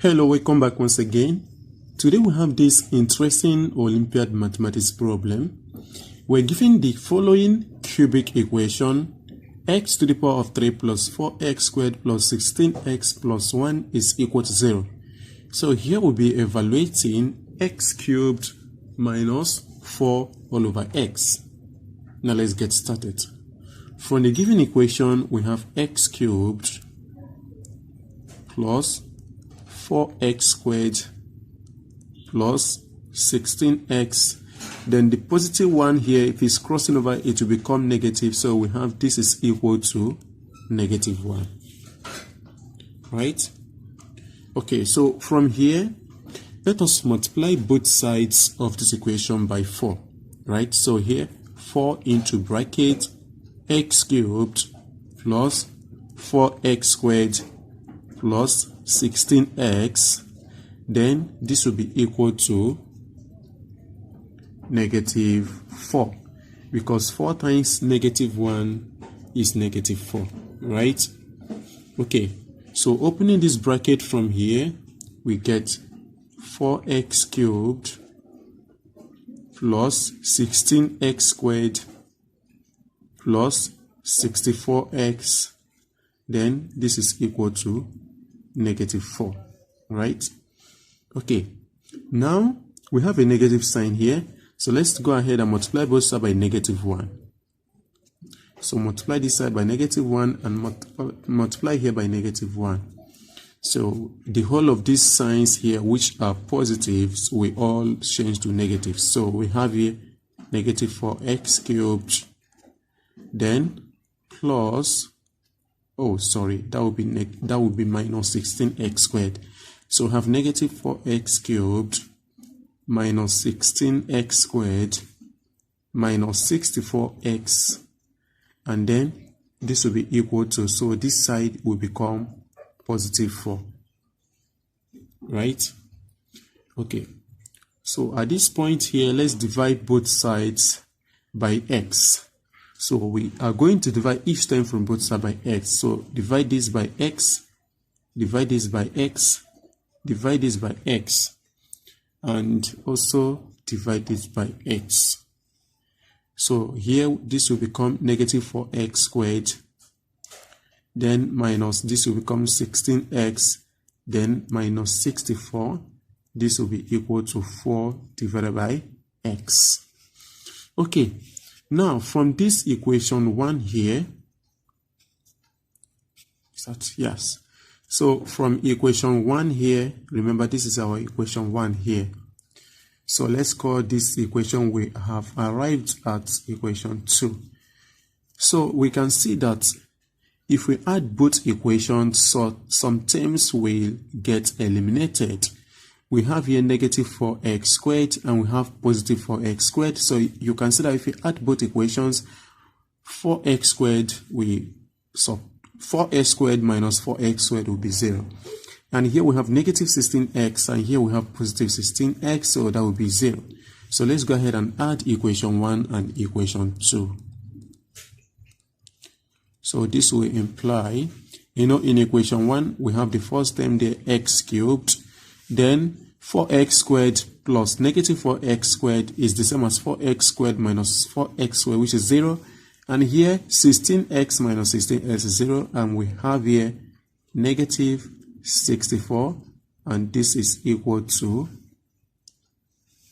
Hello, welcome back once again. Today we have this interesting Olympiad mathematics problem. We're given the following cubic equation: x to the power of 3 plus 4x squared plus 16x plus 1 is equal to 0. So here we'll be evaluating x cubed minus 4 all over x. Now let's get started. From the given equation, we have x cubed plus 4x squared plus 16x. Then the positive one here, if it's crossing over, it will become negative. So we have this is equal to -1. Right? Okay, so from here, let us multiply both sides of this equation by 4. Right? So here, 4 into bracket x cubed plus 4x squared plus 16x, then this will be equal to -4, because 4 times -1 is -4, right? Okay, so opening this bracket from here, we get 4x cubed plus 16x squared plus 64x, then this is equal to -4, right? Okay, now we have a negative sign here, so let's go ahead and multiply both sides by -1. So multiply this side by -1 and multiply here by -1. So the whole of these signs here, which are positives, we all change to negatives. So we have here -4x cubed, then plus, oh sorry, that would be minus 16x squared. So we have -4x cubed minus 16x squared minus 64x, and then this will be equal to, so this side will become +4, right? Okay, so at this point here, let's divide both sides by x. So we are going to divide each time from both sides by x. So divide this by x, divide this by x, divide this by x, and also divide this by x. So here this will become -4x squared, then minus this will become 16x, then minus 64. This will be equal to 4 divided by x. Okay, now from this equation 1 here, yes. So from equation 1 here, remember this is our equation 1 here. So let's call this equation, we have arrived at equation 2. So we can see that if we add both equations, so some terms will get eliminated. We have here -4x squared and we have +4x squared. So you can see that if we add both equations, 4x squared, 4x squared minus 4x squared will be 0. And here we have -16x and here we have +16x, so that will be 0. So let's go ahead and add equation 1 and equation 2. So this will imply, in equation 1, we have the first term there, x cubed, then 4x squared plus -4x squared is the same as 4x squared minus 4x squared, which is 0. And here 16x minus 16x is 0, and we have here -64, and this is equal to,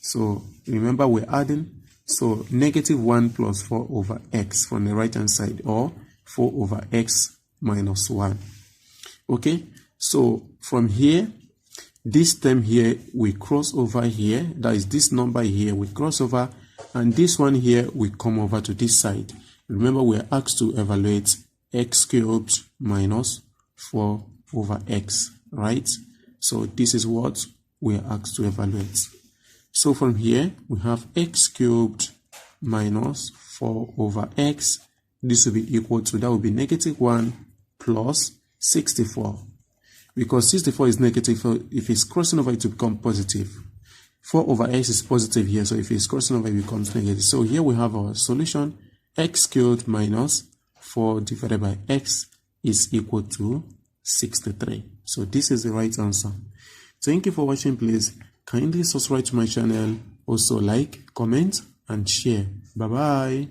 so remember we're adding, so -1 plus 4 over x from the right hand side, or 4 over x minus 1. Okay, so from here, this term here we cross over here, that is this number here we cross over, and this one here we come over to this side. Remember we are asked to evaluate x cubed minus 4 over x, right? So this is what we are asked to evaluate. So from here we have x cubed minus 4 over x. This will be equal to, that will be -1 plus 64. Because 64 is negative, if it's crossing over, it will become positive. 4 over x is positive here, so if it's crossing over, it becomes negative. So here we have our solution. X cubed minus 4 divided by x is equal to 63. So this is the right answer. Thank you for watching. Please kindly subscribe to my channel. Also like, comment and share. Bye bye.